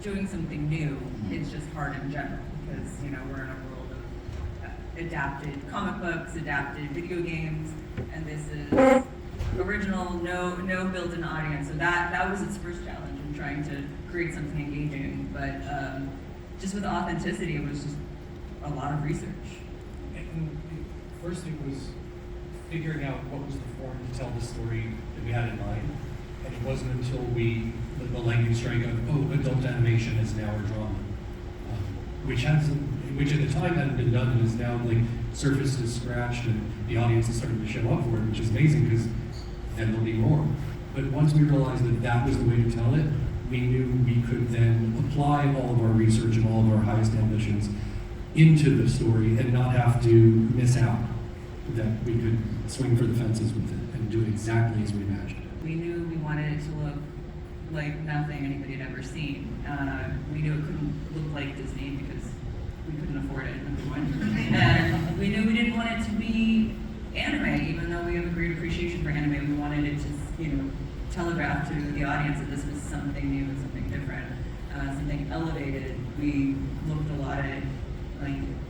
doing something new is just hard in general, because, we're in a world of adapted comic books, adapted video games, and this is original, no built-in audience. So that was its first challenge in trying to create something engaging. But just with authenticity, it was just a lot of research. And first it was figuring out what was the form to tell the story that we had in mind. And it wasn't until the lightning strike of, adult animation is now a drama. Which at the time hadn't been done and is now surface is scratched and the audience is starting to show up for it, which is amazing because then there'll be more. But once we realized that that was the way to tell it, we knew we could then apply all of our research and all of our highest ambitions into the story and not have to miss out. That we could swing for the fences with it and do it exactly as we imagined it. We knew we wanted it to look like nothing anybody had ever seen. We knew it couldn't look like Disney because we couldn't afford it, number one. And we knew we didn't want it to be anime, even though we have a great appreciation for anime. We wanted it to, telegraph to the audience that this was something new and something different, something elevated. We looked a lot at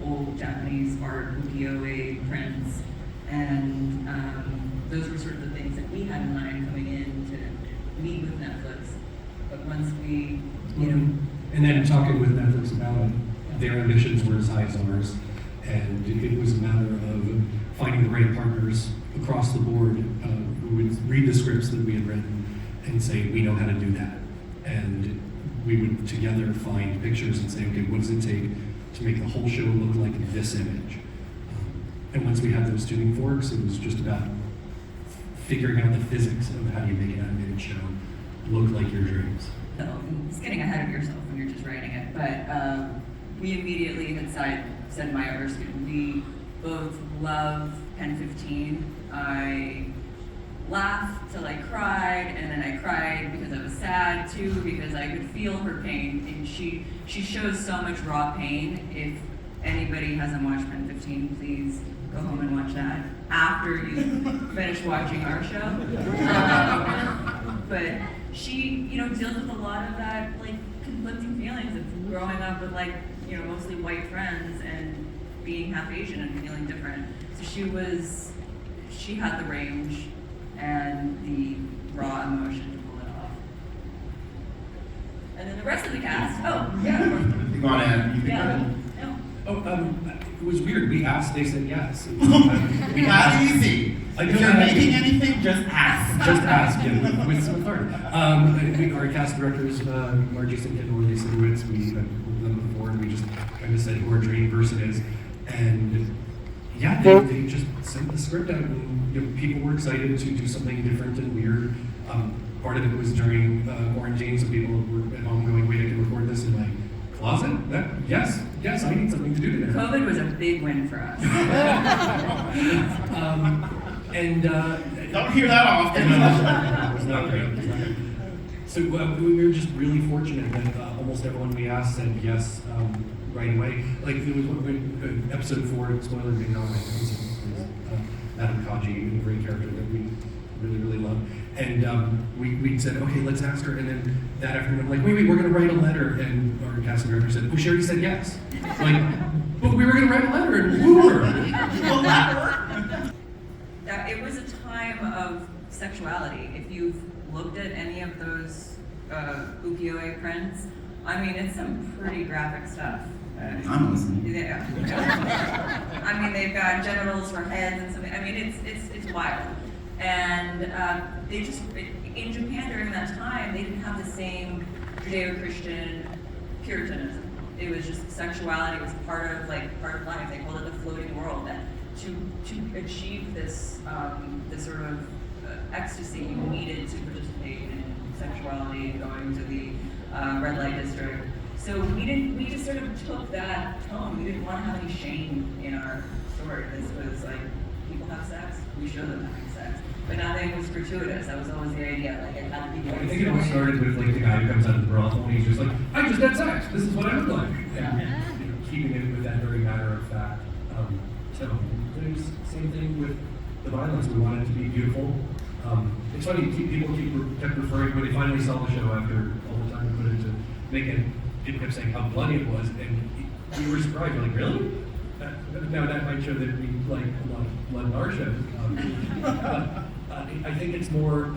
old Japanese art, ukiyo-e prints, and those were sort of the things that we had in mind coming in to meet with Netflix. But once we, And then talking with Netflix about it, their ambitions were as high as ours, and it was a matter of finding the right partners across the board who would read the scripts that we had written and say, we know how to do that. And we would together find pictures and say, okay, what does it take to make the whole show look like this image? And once we had those tuning forks, it was just about figuring out the physics of how you make an animated show look like your dreams. So it's getting ahead of yourself when you're just writing it, but we immediately had said Maya Erskine. We both love Pen 15. I laughed till I cried, and then I cried because I was sad too, because I could feel her pain, and she shows so much raw pain. If anybody hasn't watched Pen 15, please go home and watch that after you finish watching our show. But she, deals with a lot of that, conflicting feelings of growing up with, mostly white friends and being half Asian and feeling different. So she had the range and the raw emotion to pull it off. And then the rest of the cast, You want to, no. It was weird. We asked, they said yes. Not easy. If you're making anything, just ask. Just ask, with some authority. Our cast directors, Margie Simpkin and Lily Sidowitz, we met with them before, and we just kind of said who our dream person is. And yeah, they just sent the script out, and people were excited to do something different and weird. Part of it was during quarantine, so people were at home going, wait, I can record this in my closet? Yes, I need something to do today. COVID was a big win for us. Don't hear that often. It was not great. So we were just really fortunate that almost everyone we asked said yes right away. There was episode 4, spoiler being on Madam Kaji, a great character that we really love. And we said, okay, let's ask her. And then that afternoon, I'm like, wait, we're going to write a letter. And our casting director said, oh, she already said yes. But we were going to write a letter and woo her. Will that work? It was a time of sexuality. If you've looked at any of those ukiyo-e prints, it's some pretty graphic stuff. I'm listening. Yeah. They've got genitals for heads and something. It's wild. And they just, in Japan during that time, they didn't have the same Judeo-Christian Puritanism. It was just sexuality was part of life. They called it the floating world. And to achieve this sort of ecstasy, you needed to participate in sexuality, going to the red light district. So we just sort of took that tone. We didn't want to have any shame in our story. This was people have sex, we show them having sex. But nothing was gratuitous. That was always the idea. It had to be. I think it all started with the guy who comes out of the brothel and he's just like, I just had sex. This is what I look like. And keeping it with that very matter of fact. So there's the same thing with the violence. We wanted it to be beautiful. It's funny, people kept referring when they finally saw the show after all the time we put into making people kept saying how bloody it was, and we were surprised. We're like, really? Now that might show that we like a lot of blood in our show. I think it's more,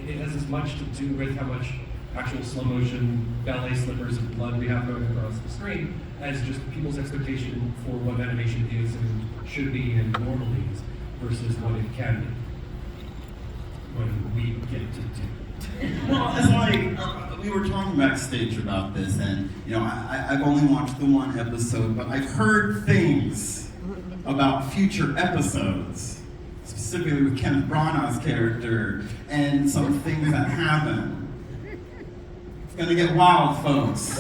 it has as much to do with how much actual slow motion ballet slippers and blood we have going across the screen as just people's expectation for what animation is and should be and normally is versus what it can be when we get to do. Well, it's like, we were talking backstage about this, and, you know, I've only watched the one episode, but I've heard things about future episodes, specifically with Kenneth Branagh's character, and some things that happen. It's gonna get wild, folks.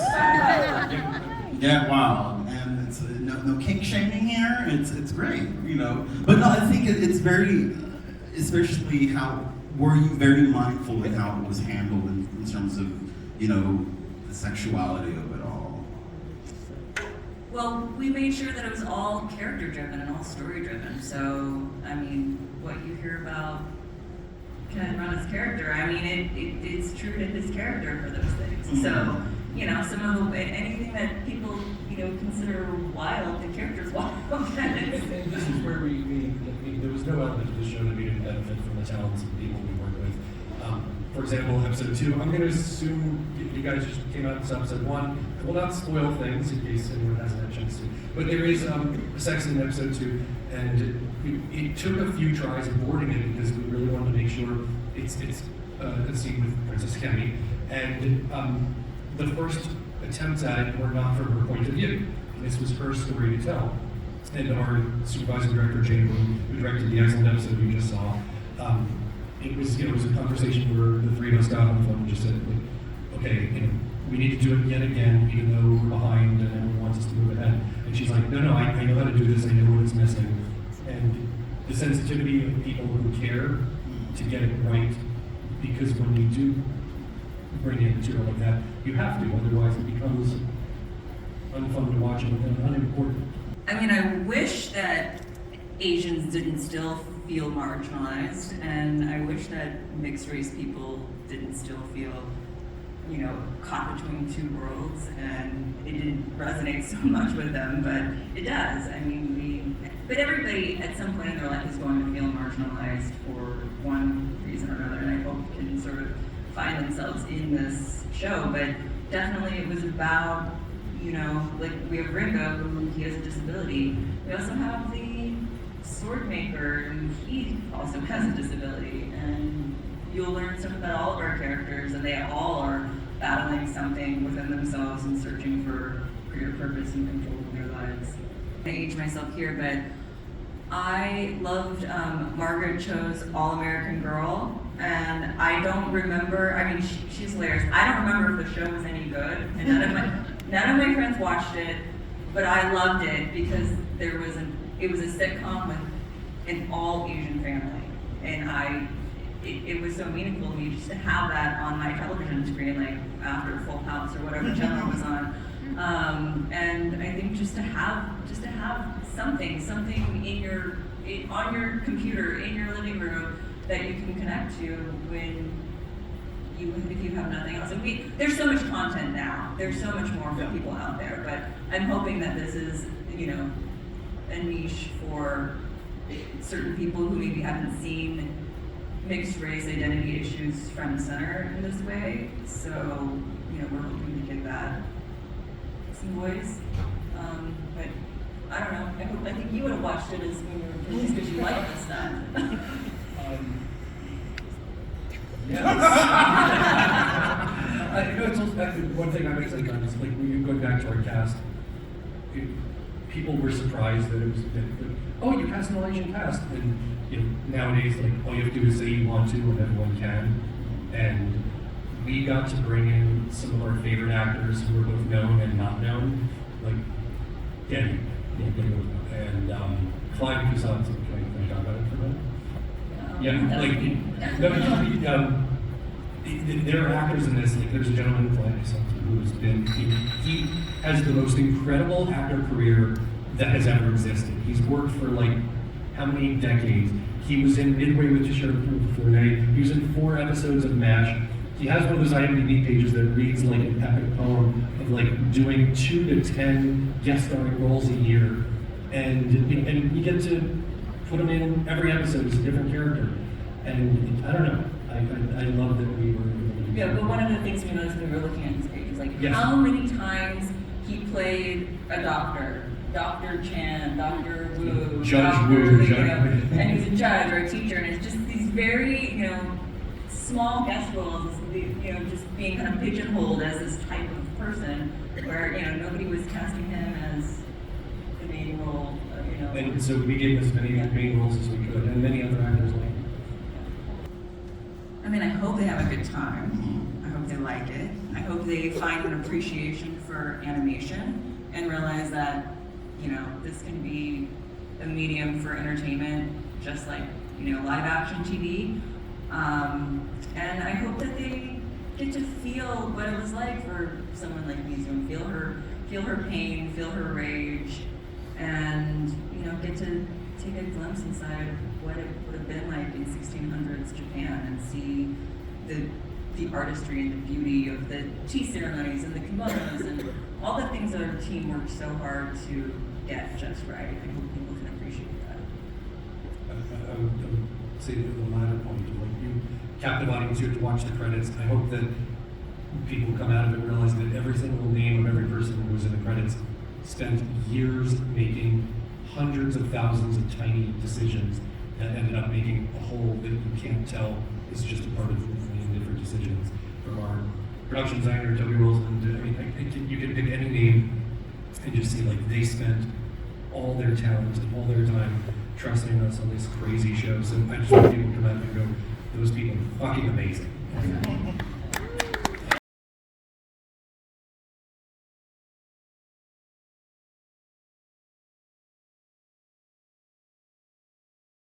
Get wild. And it's no kink shaming here, it's great, you know. But no, I think it's very, especially how, were you very mindful in how it was handled in terms of, you know, the sexuality of it all? Well, we made sure that it was all character driven and all story driven. So, I mean, what you hear about Kenneth Branagh's character, I mean, it's true to his character for those things. Mm-hmm. So, you know, some of the, anything that people, you know, consider wild, the character's wild. And this is where there was no element of the show that we didn't benefit from the talents of the people we work with. For example, episode 2, I'm going to assume you guys just came out with episode 1. I will not spoil things in case anyone hasn't had a chance to. But there is sex in episode 2, and it took a few tries of boarding it because we really wanted to make sure it's a scene with Princess Kemi. And the first attempts at it were not from her point of view. This was her story to tell. And our supervising director, Jane Bloom, who directed the excellent episode we just saw, it was a conversation where the three of us got on the phone and just said, like, okay, you know, we need to do it yet again, even though we're behind and everyone wants us to move ahead. And she's like, no, I know how to do this, I know what it's missing. And the sensitivity of people who care to get it right, because when you do bring in material like that, you have to, otherwise it becomes unfun to watch and unimportant. I mean, I wish that Asians didn't still feel marginalized, and I wish that mixed race people didn't still feel, you know, caught between two worlds, and it didn't resonate so much with them, but it does. I mean, but everybody at some point in their life is going to feel marginalized for one reason or another, and I hope can sort of find themselves in this show, but definitely it was about, you know, like we have Ringo, who he has a disability. We also have the sword maker, and he also has a disability. And you'll learn stuff about all of our characters, and they all are battling something within themselves and searching for greater purpose and control of their lives. I age myself here, but I loved Margaret Cho's All-American Girl, and I don't remember, I mean, she's hilarious. I don't remember if the show was any good, and none of my friends watched it, but I loved it because it was a sitcom with an all Asian family, and it was so meaningful to me just to have that on my television screen, like after Full House or whatever channel it was on. And I think just to have something on your computer in your living room that you can connect to if you have nothing else. And there's so much content now. There's so much more for people out there. But I'm hoping that this is, you know, a niche for certain people who maybe haven't seen mixed race identity issues front and center in this way. So, you know, we're hoping to give that some voice. But I don't know. I think you would have watched it as when you were kids because you like this stuff. Yes. It's also, one thing I make like is like when you go back to our cast, people were surprised that it was oh, you cast an all Asian cast, and you know, nowadays like all you have to do is say you want to and everyone can. And we got to bring in some of our favorite actors who were both known and not known, like Getty, and Clive Cusack. Can I talk about it for a minute? Yeah, there are actors in this. Like, there's a gentleman, Clive Cusack, who has been. He has the most incredible actor career that has ever existed. He's worked for like how many decades? He was in Midway with Tishara Fournette. He was in 4 episodes of MASH. He has one of those IMDb pages that reads like an epic poem, of like doing 2 to 10 guest starring roles a year, and you get to put them in every episode as a different character. And I don't know, I love that we were able to do Yeah, that. but one of the things we noticed when we were looking at his page is like Yes. how many times he played a doctor, Dr. Chan, Dr. Wu, Judge Dr. Wu, you Judge know, Wu. and he's a judge or a teacher, and it's just these very, small guest roles, just being kind of pigeonholed as this type of person, where, nobody was casting him as the main role, And so we gave as many main roles as we could, and many other actors like him. I mean, I hope they have a good time. I hope they like it. I hope they find an appreciation for animation and realize that, this can be a medium for entertainment, just like, live action TV. And I hope that they get to feel what it was like for someone like me, feel her pain, feel her rage, and, get to take a glimpse inside of what it would have been like in 1600s Japan and see the artistry and the beauty of the tea ceremonies and the kimonos and all the things that our team worked so hard to get just right. I hope people can appreciate that. I would say the latter point, like you captivating to watch the credits. I hope that people come out of it realizing that every single name of every person who was in the credits spent years making hundreds of thousands of tiny decisions that ended up making a whole that you can't tell is just a part of the different decisions. From our production designer, Toby Wilson, you can pick any name and just see like they spent all their talent and all their time trusting us on this crazy show. So I just want people to come out and go, those people are fucking amazing.